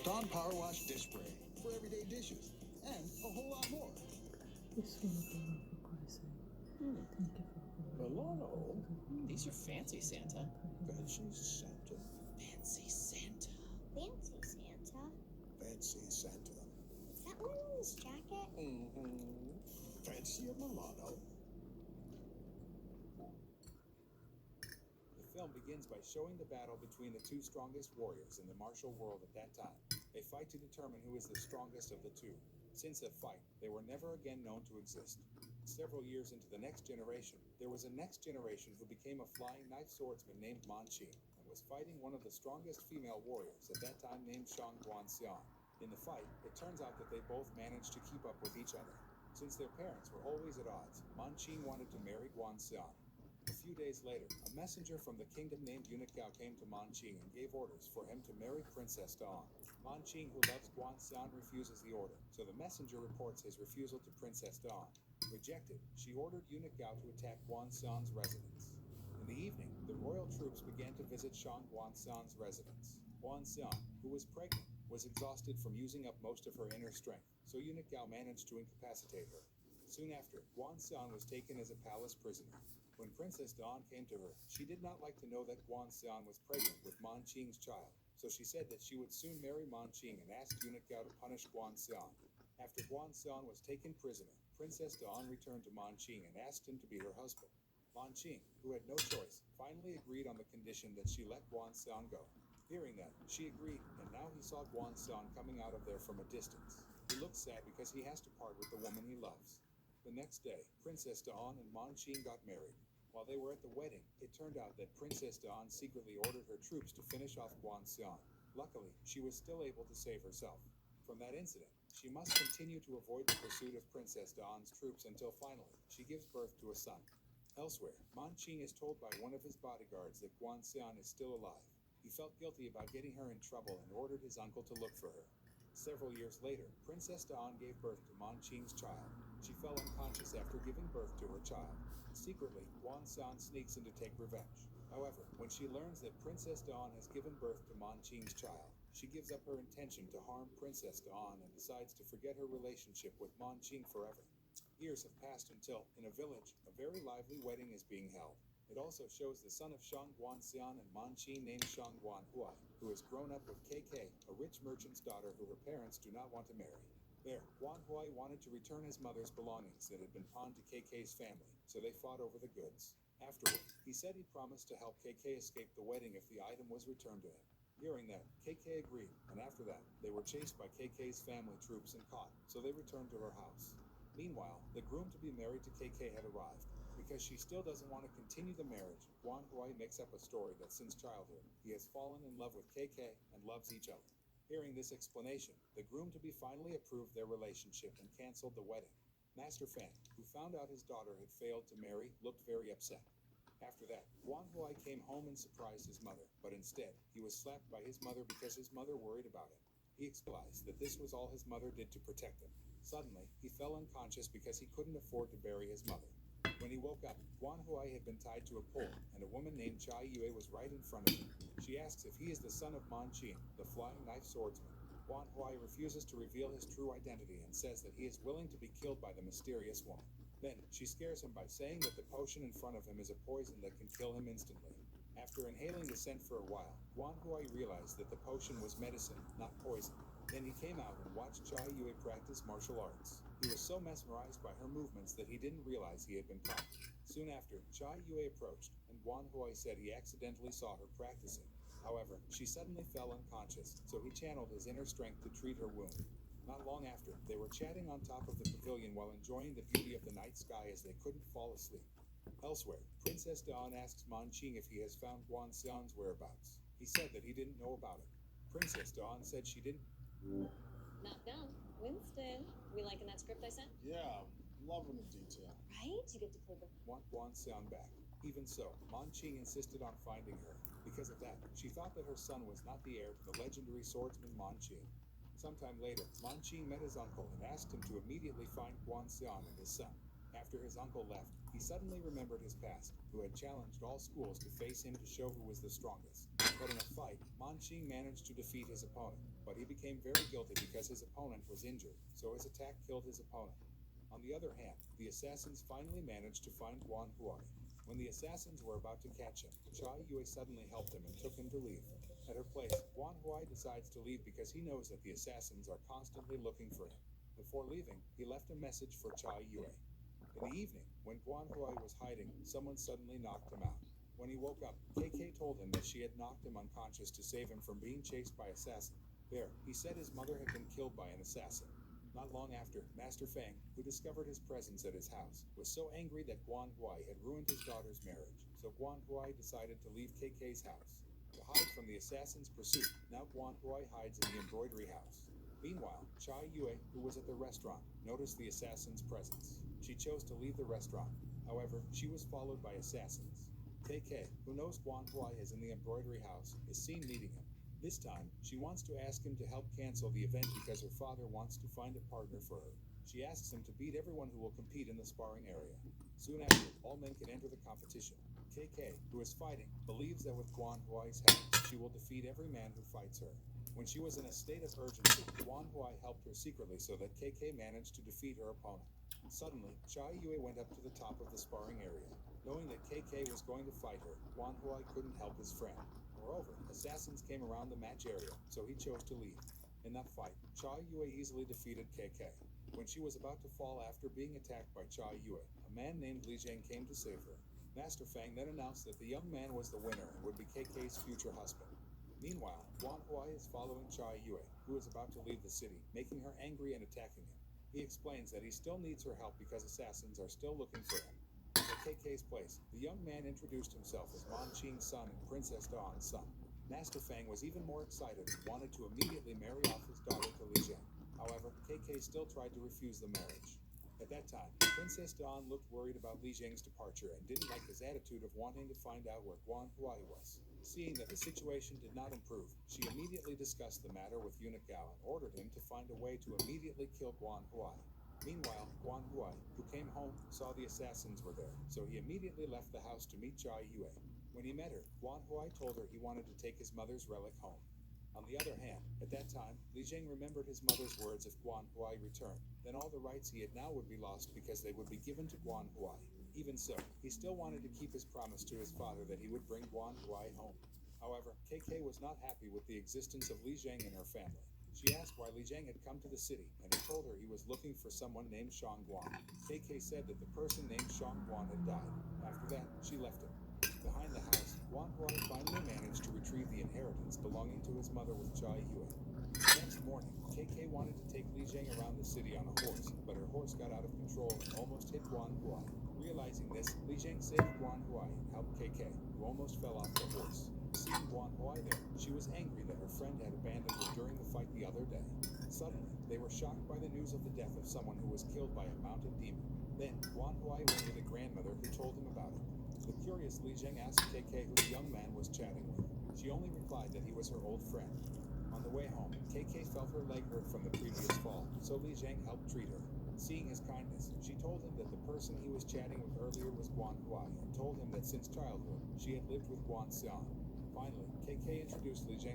Dawn Power Wash Dish Spray for everyday dishes and a whole lot more. Milano? These are fancy, Santa. Fancy Santa. Fancy Santa. Fancy Santa? Fancy Santa. Is that one on his jacket? Mm-hmm. Fancy a Milano. The film begins by showing the battle between the two strongest warriors in the martial world at that time. They fight to determine who is the strongest of the two. Since that fight, they were never again known to exist. Several years into the next generation, there was a next generation who became a flying knife swordsman named Manqing and was fighting one of the strongest female warriors at that time named Shang Guanxian. In the fight, it turns out that they both managed to keep up with each other. Since their parents were always at odds, Manqing wanted to marry Guanxian. A few days later, a messenger from the kingdom named Yunagao came to Manqing and gave orders for him to marry Princess Dawn. Manqing, who loves Guanxian, refuses the order, so the messenger reports his refusal to Princess Dawn. Rejected, she ordered Yunagao to attack Guanxian's residence. In the evening, the royal troops began to visit Shang Guanxian's residence. Guanxian, who was pregnant, was exhausted from using up most of her inner strength, so Yunagao managed to incapacitate her. Soon after, Guanxian was taken as a palace prisoner. When Princess Dawn came to her, she did not like to know that Guanxian was pregnant with Manqing's child, so she said that she would soon marry Manqing and asked Yunagao to punish Guanxian. After Guanxian was taken prisoner, Princess Dawn returned to Manqing and asked him to be her husband. Manqing, who had no choice, finally agreed on the condition that she let Guanxian go. Hearing that, she agreed, and now he saw Guanxian coming out of there from a distance. He looked sad because he has to part with the woman he loves. The next day, Princess Dawn and Manqing got married. While they were at the wedding, it turned out that Princess Dawn secretly ordered her troops to finish off Guanxian. Luckily, she was still able to save herself. From that incident, she must continue to avoid the pursuit of Princess Dawn's troops until finally, she gives birth to a son. Elsewhere, Manqing is told by one of his bodyguards that Guanxian is still alive. He felt guilty about getting her in trouble and ordered his uncle to look for her. Several years later, Princess Dawn gave birth to Manqing's child. She fell unconscious after giving birth to her child. Secretly, Guanxian sneaks in to take revenge. However, when she learns that Princess Dawn has given birth to Manqing's child, she gives up her intention to harm Princess Dawn and decides to forget her relationship with Manqing forever. Years have passed until, in a village, a very lively wedding is being held. It also shows the son of Shang Guanxian and Manqing named Shang Guanhuai, who has grown up with KK, a rich merchant's daughter who her parents do not want to marry. There, Guanhuai wanted to return his mother's belongings that had been pawned to KK's family, so they fought over the goods. Afterward, he said he promised to help KK escape the wedding if the item was returned to him. Hearing that, KK agreed, and after that, they were chased by KK's family troops and caught, so they returned to her house. Meanwhile, the groom to be married to KK had arrived. Because she still doesn't want to continue the marriage, Guanhuai makes up a story that since childhood, he has fallen in love with KK and loves each other. Hearing this explanation, the groom-to-be finally approved their relationship and canceled the wedding. Master Fan, who found out his daughter had failed to marry, looked very upset. After that, Guanhuai came home and surprised his mother, but instead, he was slapped by his mother because his mother worried about him. He realized that this was all his mother did to protect him. Suddenly, he fell unconscious because he couldn't afford to bury his mother. When he woke up, Guanhuai had been tied to a pole, and a woman named Chai Yue was right in front of him. She asks if he is the son of Manqing, the flying knife swordsman. Guanhuai refuses to reveal his true identity and says that he is willing to be killed by the mysterious woman. Then, she scares him by saying that the potion in front of him is a poison that can kill him instantly. After inhaling the scent for a while, Guanhuai realized that the potion was medicine, not poison. Then he came out and watched Chai Yue practice martial arts. He was so mesmerized by her movements that he didn't realize he had been caught. Soon after, Chai Yue approached, and Guanhuai said he accidentally saw her practicing. However, she suddenly fell unconscious, so he channeled his inner strength to treat her wound. Not long after, they were chatting on top of the pavilion while enjoying the beauty of the night sky as they couldn't fall asleep. Elsewhere, Princess Dawn asks Manqing if he has found Guanxian's whereabouts. He said that he didn't know about it. Princess Dawn said she didn't. Not done. Winston, we liking that script I sent? Yeah, loving the detail. Right? You get to play the... Want Guanxian back. Even so, Manqing insisted on finding her. Because of that, she thought that her son was not the heir to the legendary swordsman Manqing. Sometime later, Manqing met his uncle and asked him to immediately find Guanxian and his son. After his uncle left, he suddenly remembered his past, who had challenged all schools to face him to show who was the strongest. But in a fight, Manqing managed to defeat his opponent, but he became very guilty because his opponent was injured, so his attack killed his opponent. On the other hand, the assassins finally managed to find Guan Huai. When the assassins were about to catch him, Chai Yue suddenly helped him and took him to leave. At her place, Guan Huai decides to leave because he knows that the assassins are constantly looking for him. Before leaving, he left a message for Chai Yue. In the evening, when Guan Huai was hiding, someone suddenly knocked him out. When he woke up, KK told him that she had knocked him unconscious to save him from being chased by assassins. There, he said his mother had been killed by an assassin. Not long after, Master Fang, who discovered his presence at his house, was so angry that Guan Huai had ruined his daughter's marriage, so Guan Huai decided to leave KK's house. To hide from the assassin's pursuit, now Guan Huai hides in the embroidery house. Meanwhile, Chai Yue, who was at the restaurant, noticed the assassin's presence. She chose to leave the restaurant. However, she was followed by assassins. KK, who knows Guan Huai is in the embroidery house, is seen meeting him. This time, she wants to ask him to help cancel the event because her father wants to find a partner for her. She asks him to beat everyone who will compete in the sparring area. Soon after, all men can enter the competition. KK, who is fighting, believes that with Guan Huai's help, she will defeat every man who fights her. When she was in a state of urgency, Guan Huai helped her secretly so that KK managed to defeat her opponent. Suddenly, Chai Yue went up to the top of the sparring area. Knowing that KK was going to fight her, Guan Huai couldn't help his friend. Moreover, assassins came around the match area, so he chose to leave. In that fight, Chai Yue easily defeated KK. When she was about to fall after being attacked by Chai Yue, a man named Li Zheng came to save her. Master Fang then announced that the young man was the winner and would be KK's future husband. Meanwhile, Guan Huai is following Chai Yue, who is about to leave the city, making her angry and attacking him. He explains that he still needs her help because assassins are still looking for him. At KK's place, the young man introduced himself as Manqing's son and Princess Dawn's son. Master Fang was even more excited and wanted to immediately marry off his daughter to Li Zheng. However, KK still tried to refuse the marriage. At that time, Princess Dawn looked worried about Li Zheng's departure and didn't like his attitude of wanting to find out where Guan Huai was. Seeing that the situation did not improve, she immediately discussed the matter with Eunuch Gao and ordered him to find a way to immediately kill Guan Huai. Meanwhile, Guan Huai, who came home, saw the assassins were there, so he immediately left the house to meet Chai Yue. When he met her, Guan Huai told her he wanted to take his mother's relic home. On the other hand, at that time, Li Zheng remembered his mother's words if Guan Huai returned. Then all the rights he had now would be lost because they would be given to Guan Huai. Even so, he still wanted to keep his promise to his father that he would bring Guan Huai home. However, KK was not happy with the existence of Li Zheng and her family. She asked why Li Zheng had come to the city, and he told her he was looking for someone named Shang Guan. KK said that the person named Shang Guan had died. After that, she left him. Behind the house, Guan Huai finally managed to retrieve the inheritance belonging to his mother with Chai Yue. The next morning, KK wanted to take Li Zheng around the city on a horse, but her horse got out of control and almost hit Guan Huai. Realizing this, Li Zheng saved Guan Huai and helped KK, who almost fell off the horse. Seeing Guan Huai there, she was angry that her friend had abandoned her during the fight the other day. Suddenly, they were shocked by the news of the death of someone who was killed by a mounted demon. Then, Guan Huai went with a grandmother who told him about it. The curious Li Zheng asked KK who the young man was chatting with. She only replied that he was her old friend. On the way home, KK felt her leg hurt from the previous fall, so Li Zheng helped treat her. Seeing his kindness, she told him that the person he was chatting with earlier was Guan Huai, and told him that since childhood, she had lived with Guan Xian. Finally, KK introduced Li Zheng